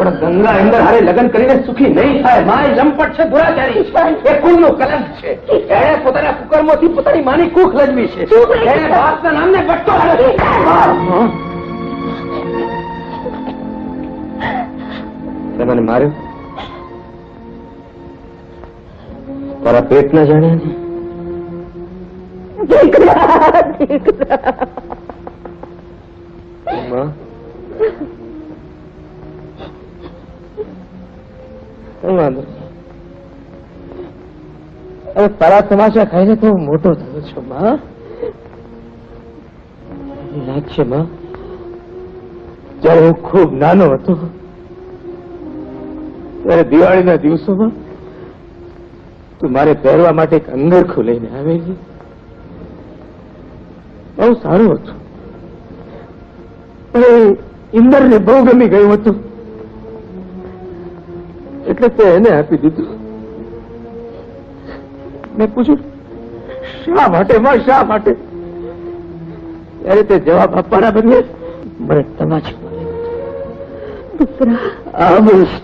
પણ ગંગા અંદર હારે લગ્ન કરીને સુખી નહીં થાય. માં એ લંપટ છે, દુરાચારી છે, એ કુળનું કલંક છે. એણે પોતાના કુકર્મોથી પોતાની માની કુખ લજવી છે. એણે બાપના નામને બટ્ટો મને માર્યો. તારા પેટ ના જાણે હવે તારા તમાશા ખાઈને તો મોટો થયો છો માં. યાદ છે માં, જયારે હું ખૂબ નાનો હતો ત્યારે દિવાળીના દિવસોમાં તું મારે પહેરવા માટે એક અંગરખું લઈને આવેલી. બહુ સારું હતું, પણ ઇન્દરને બહુ ગમી ગયું હતું એટલે તે એને આપી દીધું. મેં પૂછ્યું શા માટે માં, શા માટે? ત્યારે તે જવાબ આપવાના બદલે મને તમાચો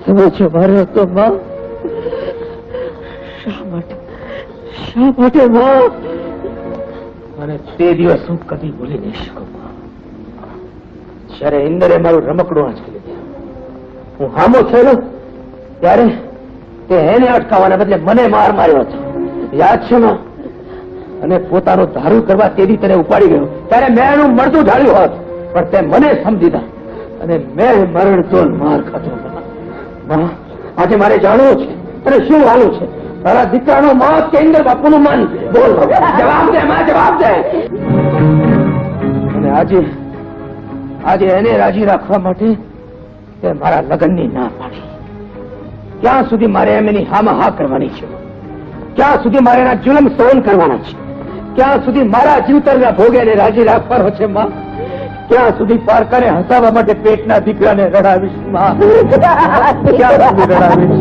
તમાચો માર્યો હતો માં. શા માટે, શા માટે માં? અને તે દિવસ હું કદી ભૂલી નહીં શકું. જયારે ઇન્દરે મારું રમકડું આંચકી લીધું, હું હામો થયેલો ત્યારે તે એને અટકાવવાના બદલે મને માર માર્યો હતો. યાદ છે માં? અને પોતાનું ધારું કરવા તેથી તેને ઉપાડી ગયો ત્યારે મેં એનું મળતું ઢાળ્યું હોત, પણ તે મને સમજીદા અને મેં મરણ તો માર ખાતો. આજે મારે જાણવું છે અને શું હાલું છે? તારા દીકરાનું મોત કે ઇન્દર બાપુનું મન? બોલ, જવાબ દે માં, જવાબ દે. અને આજે એને રાજી રાખવા માટે તે મારા લગ્નની ના પાડી. ક્યાં સુધી મારે એમ એની હામાં હા કરવાની છે? ક્યાં સુધી મારે એના જુલમ સહન કરવાના છે? ક્યાં સુધી મારા જીવતરના ભોગે એને રાજી રાખવાનો છે માં? ક્યાં સુધી પારકાને હસાવવા માટે પેટના દીકરાને રડાવીશ માં? ક્યાં સુધી રડાવીશ?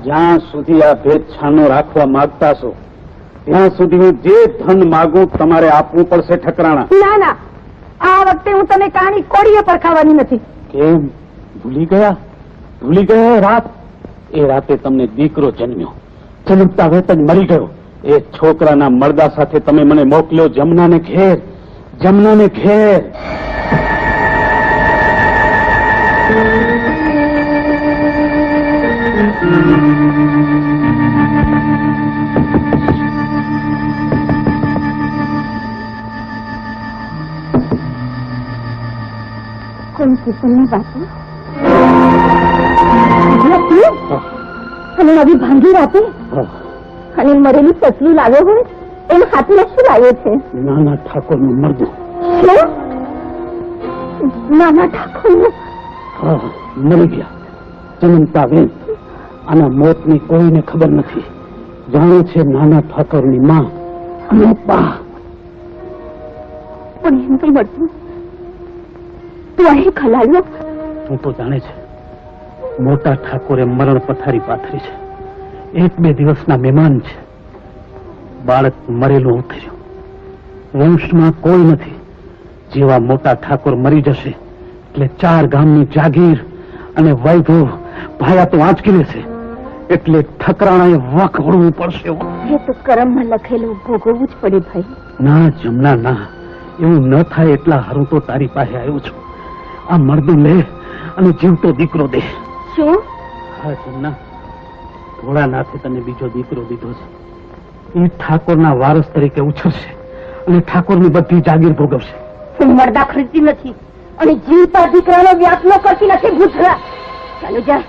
જ્યાં સુધી આ ભેદ છાનો રાખવા માંગતા છો ત્યાં સુધી હું જે ધન માગું તમારે આપવું પડશે ઠકરાણા. ના ના, આ વખતે હું તને કાણી કોળીએ પરખાવાની નથી. કેમ ભૂલી ગયા? ભૂલી ગયા રાત? એ રાતે તમને દીકરો જન્મ્યો, જન્મતા વેત જ મરી ગયો. એ છોકરાના મરદા સાથે તમે મને મોકલ્યો જમનાને ઘેર. જમનાને ઘેર કોણ કિશનના બાપુ? અને નવી ભાંગી રાતે અને મરેલી પસલું લાવ્યો હોય એમ હાથમાં શું લાવ્યો છે? નાના ઠાકોરનું મરદું. નાના ઠાકોર? હા, મરી ગયા જન્મતા વેત. આના મોતની કોઈને ખબર નથી. જાણે છે નાના ઠાકોરની માં અને બા. પણ એમ કઈ મળતું તું અહીં ખલાડ્યો? તું તો જાણે છે મોટા ઠાકોરે મરણ પથારી પાથરી છે. 1-2 દિવસના મહેમાન છે. બાળક મરેલું ઉતર્યું. વંશમાં કોઈ નથી. જેવા મોટા ઠાકોર મરી જશે એટલે 4 ગામની જાગીર અને વૈભવ ભાયા તો આંચકી લેશે. એટલે ઠકરાણાએ વખ વળવું પડશે. એ તો કર્મમાં લખેલું ભોગવવું જ પડે ભાઈ. ના જમના ના, એવું ન થાય એટલા હારું તો તારી પાસે આવ્યો છું. આ મરદું લે અને જીવતો દીકરો દે. શું? હા જમના, ભોળાનાથે તને બીજો દીકરો દીધો છે. એ ઠાકોરના વારસ તરીકે ઉછરશે અને ઠાકોરની બધી જાગીર ભોગવશે. હું મરદા ખરીદતી નથી અને જીવતા દીકરાનો વ્યાપનો કરતી નથી. ભૂતરા, ચાલો જા,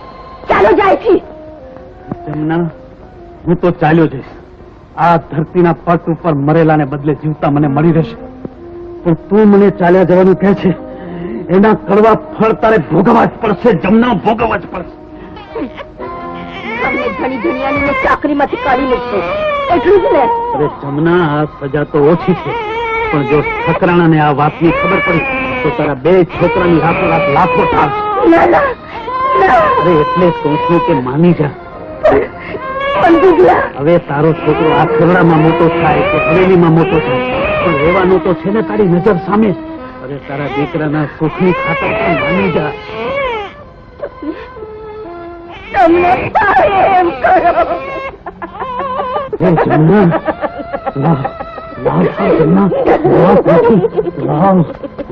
ચાલો જાય. જમના, હું તો ચાલ્યો જઈશ. આ ધરતીના પટ ઉપર મરેલાને બદલે જીવતા મને મળી રહેશે. પણ તું મને ચાલ્યા જવાનું કહે છે, એના કડવા ફળ તારે ભોગવવા જ પડશે. જમના, ભોગવવા જ પડશે. અમને ઘણી દુનિયાની ચાકરીમાંથી કાઢી લેશે એટલું જ ને. અરે જમના, આ સજા તો ઓછી છે, પણ જો ઠકરાણાને આ વાતની ખબર પડી તો તારા 2 છોકરાની રાતોરાત લાખો થાશે. અરે એટલે કહું છું કે માની જા. હવે તારો છોકરો આ ખરડામાં મોટો થાય કે હવેલીમાં મોટો થાય, પણ રહેવાનો તો છે ને તારી નજર સામે. અરે તારા દીકરાના સુખની ખાતર પણ માની જા. તમને થાય એમ કરો. હે જમના, લાવ, લાવ જમના, લાવ પાછી, લાવ,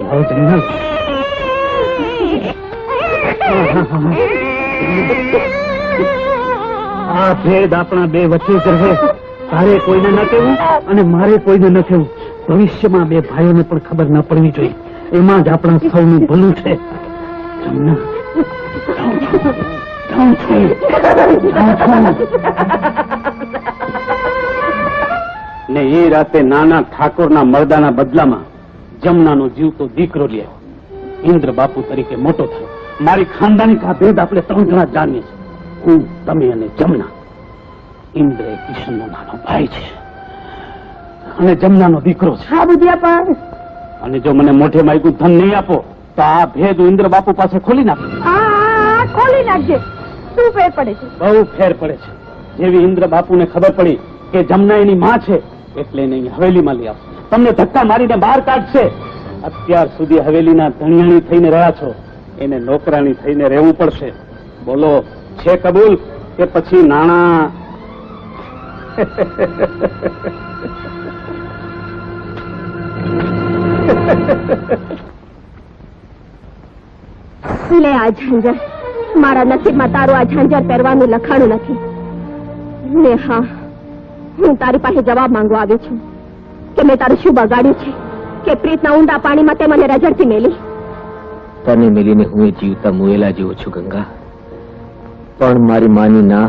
લાવ જમના. આ ભેદ આપણા બે વચ્ચે જ રહે. તારે કોઈને ન કહેવું અને મારે કોઈને ન કહેવું. ભવિષ્યમાં બે ભાઈઓને પણ ખબર ન પડવી જોઈએ. એમાં જ આપણા સૌનું ભલું છે. જમના, ને એ રાતે નાના ઠાકોરના મરદાના બદલામાં જમનાનો જીવતો દીકરો લે. ઇન્દ્ર બાપુ તરીકે મોટો થયો. મારી ખાનદાની કા ભેદ આપણે 3 જણા જાણીએ છીએ. હું, તમે અને જમના. ઇન્દ્ર એ કિશનનો નાનો ભાઈ છે અને જમનાનો દીકરો છે. હા બુધિયા પણ અને જો મને મોઢે માગ્યું ધન નહીં આપો તો આ ભેદ હું ઇન્દ્ર બાપુ પાસે ખોલી નાખું. હા ખોલી નાખજે. શું ફેર પડે છે? બહુ ફેર પડે છે. જેવી ઇન્દ્ર બાપુને ખબર પડી કે જમના એની માં છે એટલે એને અહીં હવેલીમાં લઈ આવશે. તમને ધક્કા મારીને બહાર કાઢશે. અત્યાર સુધી હવેલીના ધણિયાણી થઈને રહ્યા છો, એને નોકરાણી થઈને રહેવું પડશે. બોલો, છે કબૂલ કે પછી નાણા? લે આ ઝાંઝર. મારા નસીબમાં તારું આ ઝાંઝર પહેરવાનું લખાણું નથી. ને હા, હું તારી પાસે જવાબ માંગવા આવી છું કે મેં તારું શું બગાડ્યું છે કે પ્રીતના ઊંડા પાણીમાં તે મને રઝળતી મેલી. તને મેલીને હું એ જીવતા મુએલા જેવો છું ગંગા. પણ મારી માની ના.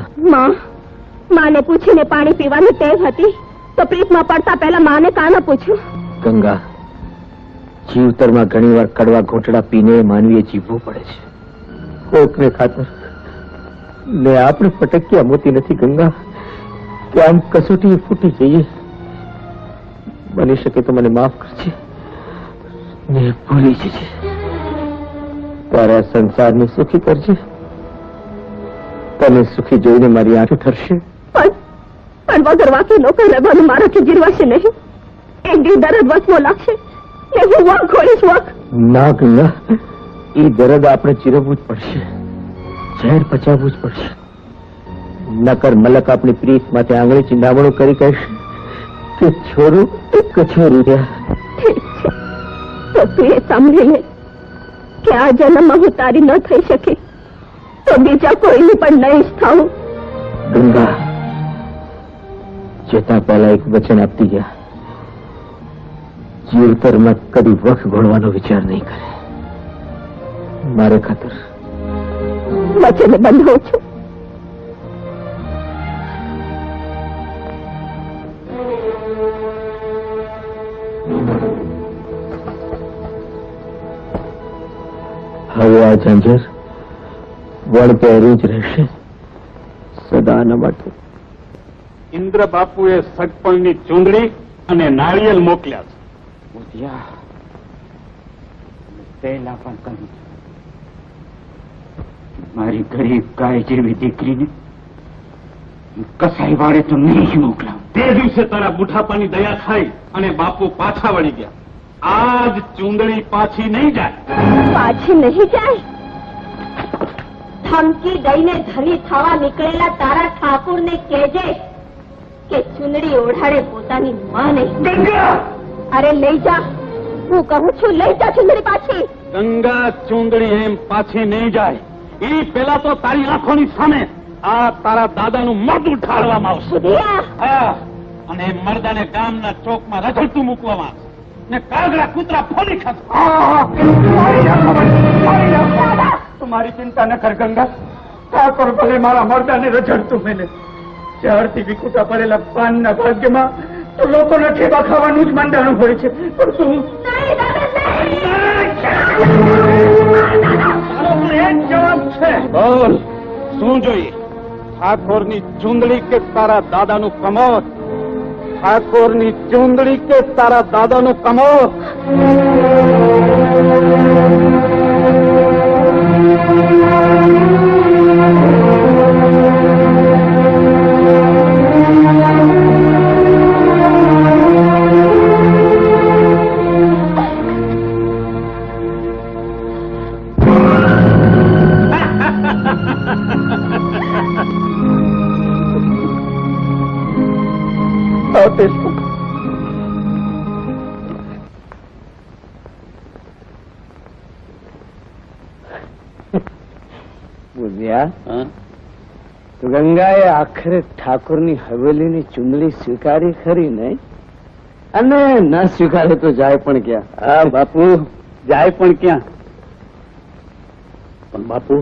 માને પૂછીને પાણી પીવાની ટેવ હતી તો પ્રીતમાં પડતા પહેલા માને કાને પૂછ્યું? ગંગા, જીવતરમાં ઘણી વાર કડવા ઘોંટડા પીને માનવીએ જીવવું પડે છે. કોકને ખાતર ને આપણે ફટક્યા મોતી નથી ગંગા કે આમ કસોટી ફૂટી જઈએ. બની શકે તો મને માફ કરજે ને ભૂલી જજે. તારા સંસારને સુખી કરજે. તને સુખી જોઈને મારી આંખો ઠરશે. પણ વગર વાંકે લોકો રહેવાનું મારાથી જીરવાશે નહીં. એક દી દરદ વસવો લાગશે ને હું વાંક ખોલીશ વાંક. ના ગંગા, એ દરદ આપણે ચીરવવું જ પડશે. ઝેર પચાવવું જ પડશે. નકર મલક આપણી પ્રીત માટે આંગળી ચિંદામણું કરી કહેશે કે છોરું કછોરું રહ્યા. ઠીક છે, તો તું એ સાંભળી લે કે આ જન્મમાં હું તારી ન થઈ શકી તો બીજા કોઈની પણ નહીં જ થાઉં. ગંગા, જતા પહેલા એક વચન આપતી ગયા. જીવતરમાં કદી વખ ઘોડવાનો વિચાર નહીં કરે. મારે ખાતર વચને બંધાવું છું. હવે આ ઝંઝર વણ પહેરી જ રહેશે સદાના માટે. ઇન્દ્ર બાપુએ સગપણની ચૂંદડી અને નાળિયેર મોકલ્યા છે. બુધિયા, પહેલા પણ કહ્યું મારી ગરીબ ગાય જેવી દીકરીને કસાઈ વાળે તો નહીં જ મોકલાવ. તે દિવસે તારા બુઢાપાની દયા ખાઈ અને બાપુ પાછા વળી ગયા. આજ ચૂંદડી પાછી નહીં જાય. પાછી નહીં જાય? ધમકી દઈને ધરી થવા નીકળેલા તારા ઠાકોરને કહેજે કે ચુંદડી ઓઢાડે પોતાની માં નહીં. અરે લઈ જા, હું કહું છું લઈ જા ચુંદડી પાછી. ગંગા, ચૂંદડી એમ પાછી નહીં જાય. એ પેલા તો તારી આંખોની સામે આ તારા દાદાનું મોઢું ઠારવામાં આવશે. હા, અને મરદાને ગામના ચોકમાં રઝળતું મૂકવામાં આવશે ને કાગડા કૂતરા ફોડી ખાશે. તમારી ચિંતા ન કર ગંગા. ઠાકોર ભલે મારા મરદાને રઝળતું મેલે. ત્યારથી વિકુટા પડેલા પાનના ભાગ્યમાં તો લોકોને ઠેબા ખાવાનું જ માંડાનું હોય છે. પણ તું જવાબ છે. બોલ, શું જોઈએ? ઠાકોરની ચૂંદડી કે તારા દાદાનું કમોત? ઠાકોરની ચૂંદડી કે તારા દાદાનું કમોત? આવતીશ. બુધિયા, ગંગાએ આખરે ઠાકોરની હવેલીની ચુંદડી સ્વીકારી ખરી નહીં? અને ન સ્વીકારે તો જાય પણ ક્યાં? હા બાપુ, જાય પણ ક્યાં? પણ બાપુ,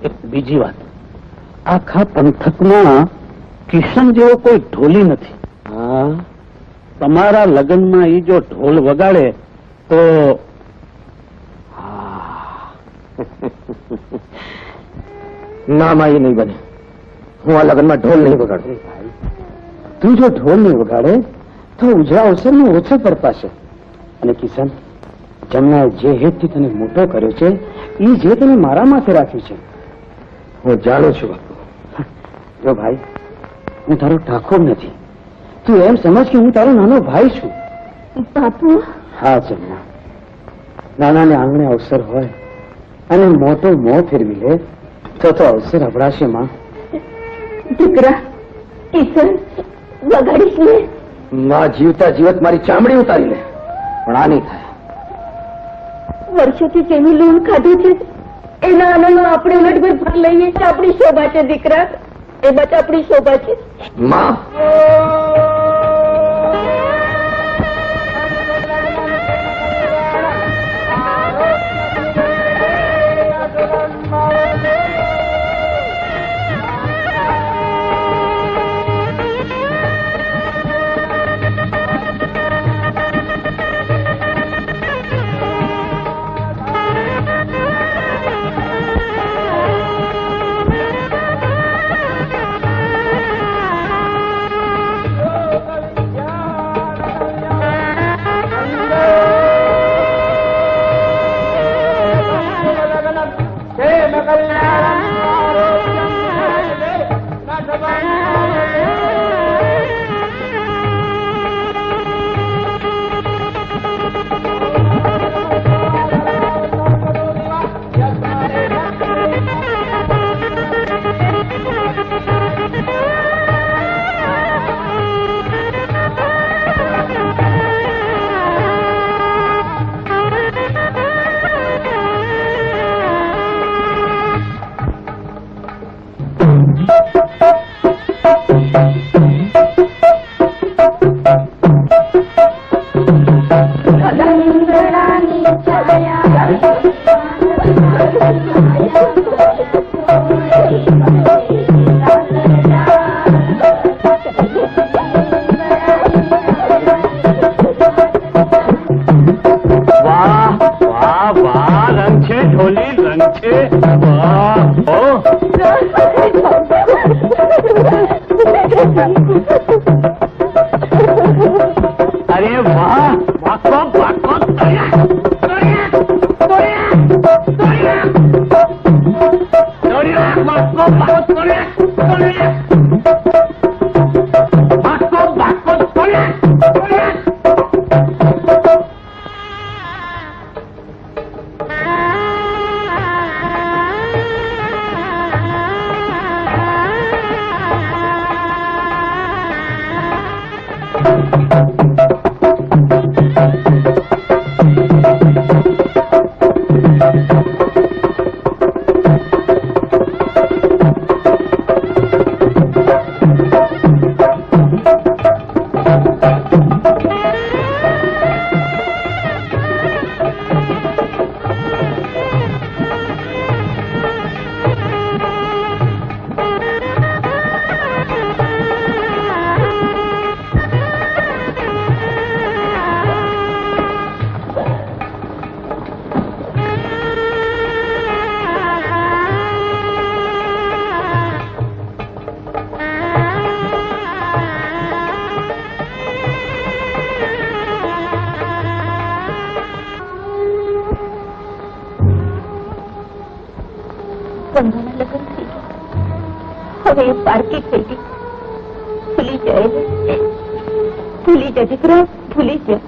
એક બીજી વાત, આખા પંથકમાં કિશન જેવો કોઈ ઢોલી નથી. હા, તમારા લગ્નમાં ઈ જો ઢોલ વગાડે તો ના માં, એ નહીં બને. હું આ લગ્નમાં ઢોલ નહીં વગાડું. તું જો ઢોલ નહીં વગાડે તો ઉજળા અવસરનો ઓછો તરપાશે. અને કિશન, જમનાએ જે હેતથી તને મોટો કર્યો છે એ જે તને મારા માથે રાખ્યું છે હું જાણું છું બાપુ. જો ભાઈ, હું તારો ઠાકોર નથી. તું એમ સમજ કે હું તારો નાનો ભાઈ છું. બાપુ, હા જમના, નાનાને આંગણે અવસર હોય અને મોટો મોં ફેરવી લે તો અવસર અભડાશે માં. દીકરા કિશન વગાડીશ ને? માં જીવતા જીવત મારી ચામડી ઉતારી લે, પણ આ નહીં થાય. વર્ષોથી જેની લોન ખાધું છે એના આનંદમાં આપણે ઉલટભર ભાગ લઈએ તો આપણી શોભા છે દીકરા, એ બસ આપણી શોભા છે. માં, અરે વાહ, વાકો વાકો ગંગાના લગ્ન થઈ ગયા, હવે એ પારકી થઈ ગઈ. ભૂલી જાય, ભૂલી જા દીકરા, ભૂલી જા.